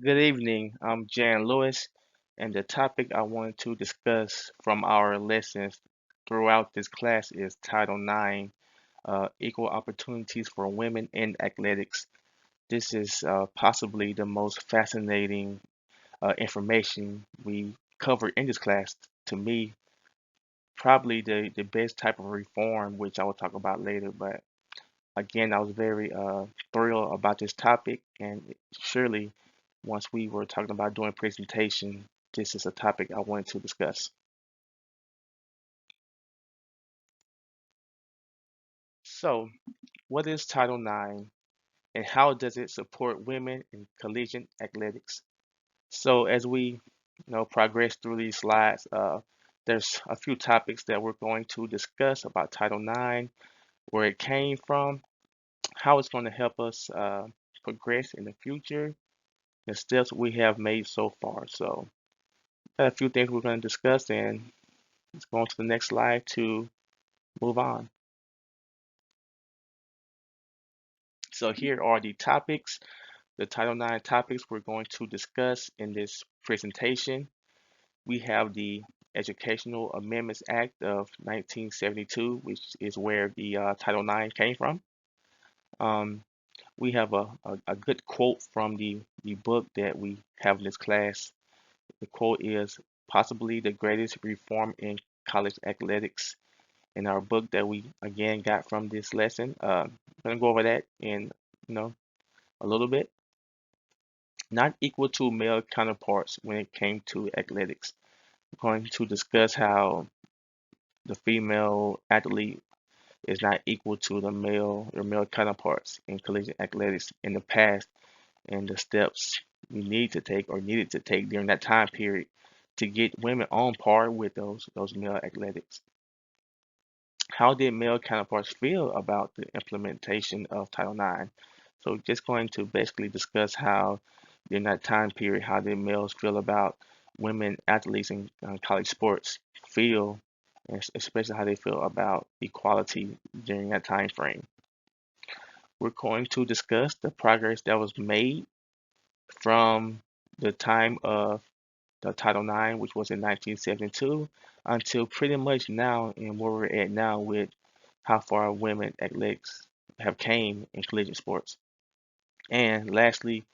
Good evening. I'm Jan Lewis, and the topic I wanted to discuss from our lessons throughout this class is Title IX, Equal Opportunities for Women in Athletics. This is possibly the most fascinating information we covered in this class. To me, probably the best type of reform, which I will talk about later. But again, I was very thrilled about this topic, and surely once we were talking about doing presentation, this is a topic I wanted to discuss. So, what is Title IX and how does it support women in collegiate athletics? So, as we progress through these slides, there's a few topics that we're going to discuss about Title IX, where it came from, how it's going to help us progress in the future, the steps we have made so far. So, a few things we're going to discuss, and let's go on to the next slide to move on. So, here are the topics, the Title IX topics we're going to discuss in this presentation. We have the Educational Amendments Act of 1972, which is where the Title IX came from. Um, we have a good quote from the book that we have in this class. The quote is possibly the greatest reform in college athletics in our book that we again got from this lesson. I'm gonna go over that in you know a little bit. Not equal to male counterparts when it came to athletics. We're going to discuss how the female athlete is not equal to the male counterparts in collegiate athletics in the past, and the steps we need to take or needed to take during that time period to get women on par with those male athletics. How did male counterparts feel about the implementation of Title IX? So just going to basically discuss how during that time period, how did males feel about women athletes in college sports feel, and especially how they feel about equality during that time frame. We're going to discuss the progress that was made from the time of the Title IX, which was in 1972, until pretty much now and where we're at now with how far women athletics have came in collegiate sports. And lastly,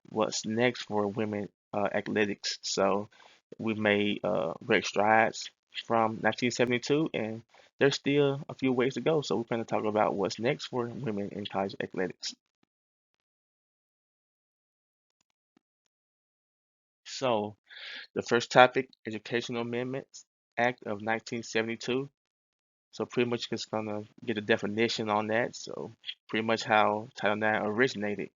what's next for women athletics? So we've made great strides from 1972, and there's still a few ways to go. So we're going to talk about what's next for women in college athletics. So the first topic, Educational Amendments Act of 1972. So pretty much just gonna get a definition on that. So pretty much how Title IX originated.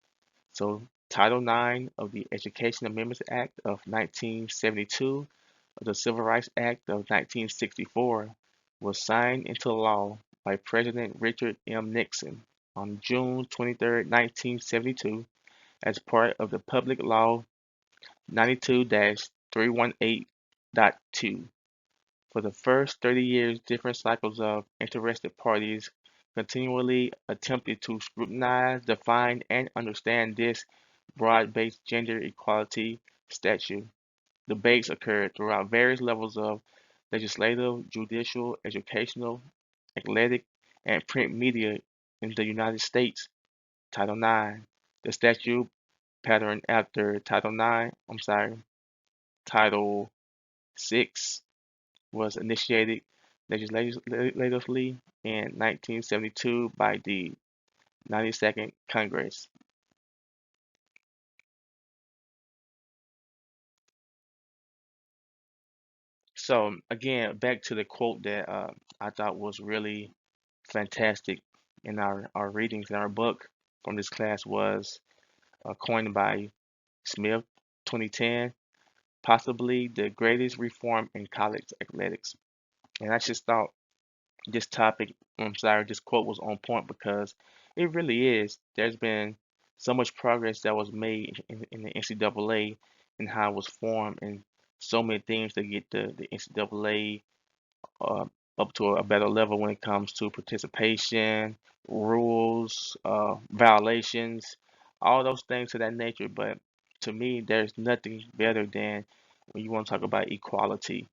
So Title IX of the Education Amendments Act of 1972 of the Civil Rights Act of 1964 was signed into law by President Richard M. Nixon on June 23, 1972 as part of the Public Law 92-318.2. For the first 30 years, different cycles of interested parties continually attempted to scrutinize, define, and understand this broad-based gender equality statute. Debates occurred throughout various levels of legislative, judicial, educational, athletic, and print media in the United States. Title IX. The statute patterned after Title VI was initiated legislatively in 1972 by the 92nd Congress. So again, back to the quote that I thought was really fantastic in our readings in our book from this class was coined by Smith 2010, possibly the greatest reform in college athletics. And I just thought this topic, this quote was on point because it really is. There's been so much progress that was made in the NCAA and how it was formed, and so many things to get the NCAA uh, up to a better level when it comes to participation, rules, violations, all those things of that nature. But to me, there's nothing better than when you want to talk about equality.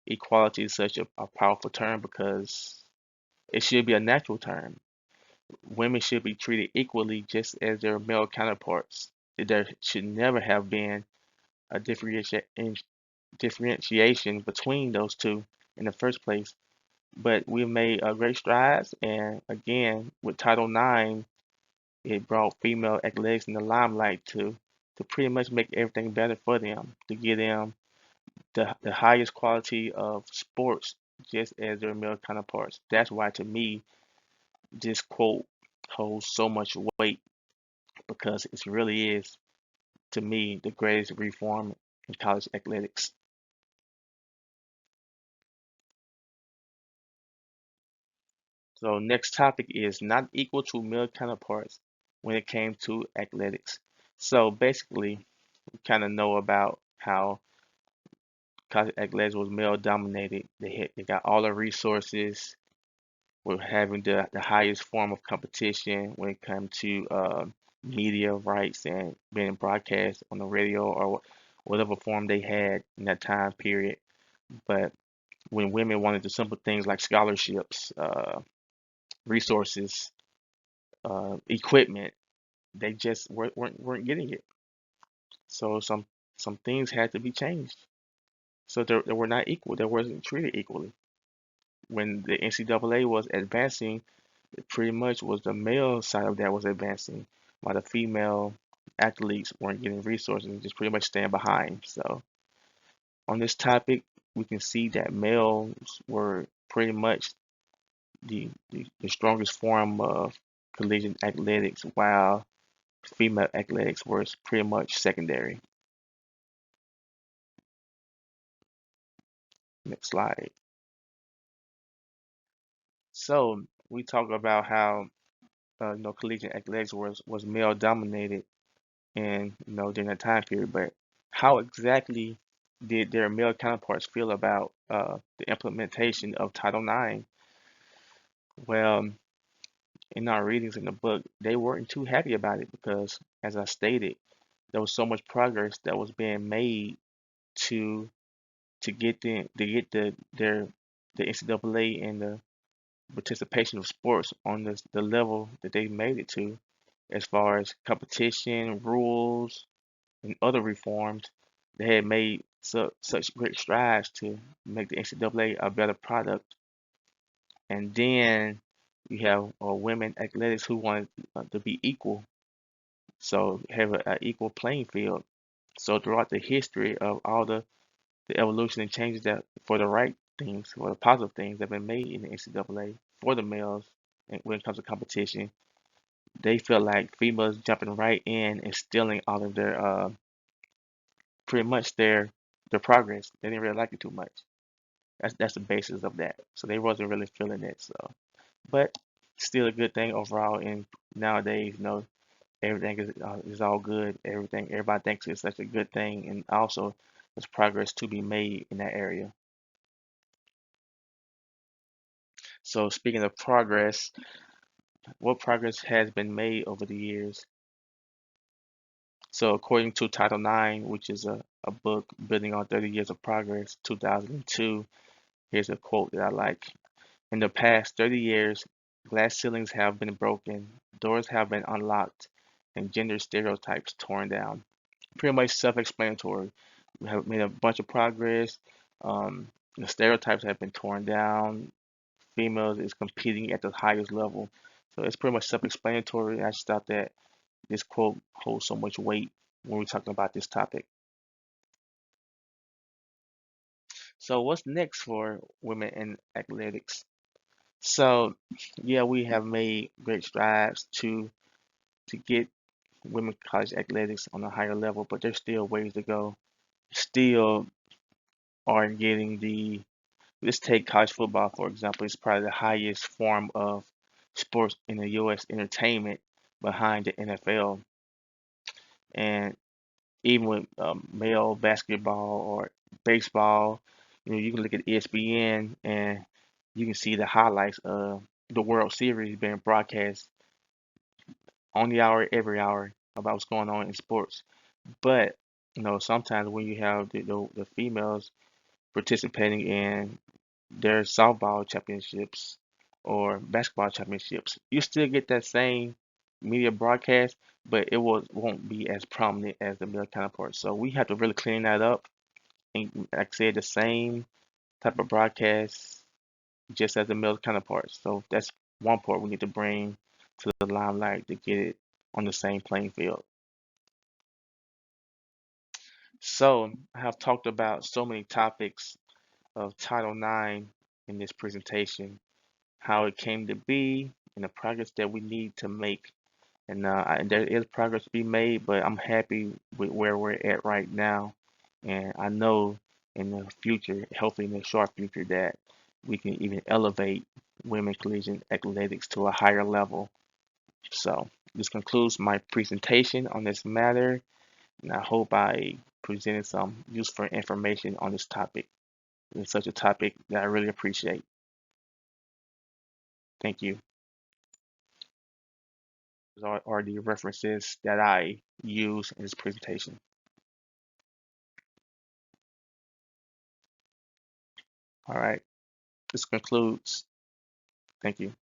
Equality is such a powerful term because it should be a natural term. Women should be treated equally just as their male counterparts. There should never have been a differentiation between those two in the first place. But we made great strides, and again, with Title IX, it brought female athletics in the limelight to pretty much make everything better for them, to give them the highest quality of sports just as their male counterparts. That's why, to me, this quote holds so much weight because it really is, to me, the greatest reform in college athletics. So, next topic is not equal to male counterparts when it came to athletics. So, basically, we kind of know about how college athletics was male dominated. They got all the resources. We're having the highest form of competition when it comes to media rights and being broadcast on the radio or whatever form they had in that time period. But when women wanted the simple things like scholarships, resources, equipment, they just weren't getting it. So some things had to be changed. So they were not equal. They wasn't treated equally. When the NCAA was advancing, it pretty much was the male side of that was advancing, while the female athletes weren't getting resources and just pretty much staying behind. So on this topic, we can see that males were pretty much the strongest form of collegiate athletics, while female athletics was pretty much secondary. Next slide. So we talk about how collegiate athletics was male dominated and during that time period. But how exactly did their male counterparts feel about the implementation of Title IX? Well, in our readings in the book, they weren't too happy about it because, as I stated, there was so much progress that was being made to get the NCAA and the participation of sports on the level that they made it to, as far as competition rules and other reforms. They had made such great strides to make the NCAA a better product. And then you have women athletics who wanted to be equal, so have an equal playing field. So throughout the history of all the evolution and changes that for the right things, for the positive things that have been made in the NCAA for the males, and when it comes to competition, they feel like females jumping right in and stealing all of their pretty much their progress. They didn't really like it too much. That's the basis of that. So they wasn't really feeling it. So, but still a good thing overall. And nowadays, everything is all good. Everybody thinks it's such a good thing, and also there's progress to be made in that area. So speaking of progress, what progress has been made over the years? So according to Title IX, which is a book building on 30 years of progress, 2002, here's a quote that I like. In the past 30 years, glass ceilings have been broken, doors have been unlocked, and gender stereotypes torn down. Pretty much self-explanatory. We have made a bunch of progress. Um, the stereotypes have been torn down. Females is competing at the highest level. So it's pretty much self-explanatory. I just thought that this quote holds so much weight when we're talking about this topic. So what's next for women in athletics? So yeah, we have made great strides to get women college athletics on a higher level, but there's still ways to go. Still are getting the let's take college football for example. It's probably the highest form of sports in the U.S. entertainment behind the NFL, and even with male basketball or baseball, you can look at ESPN and you can see the highlights of the World Series being broadcast on the hour, every hour about what's going on in sports. But sometimes when you have the females participating in their softball championships or basketball championships, you still get that same media broadcast, but won't be as prominent as the male counterpart. So we have to really clean that up. And like I said, the same type of broadcast just as the male counterparts. So that's one part we need to bring to the limelight to get it on the same playing field. So I have talked about so many topics of Title IX in this presentation, how it came to be, and the progress that we need to make. And there is progress to be made, but I'm happy with where we're at right now. And I know in the future, hopefully in the short future, that we can even elevate women collegiate athletics to a higher level. So this concludes my presentation on this matter, and I hope I presented some useful information on this topic. It's such a topic that I really appreciate. Thank you. Those are the references that I use in this presentation. All right, this concludes. Thank you.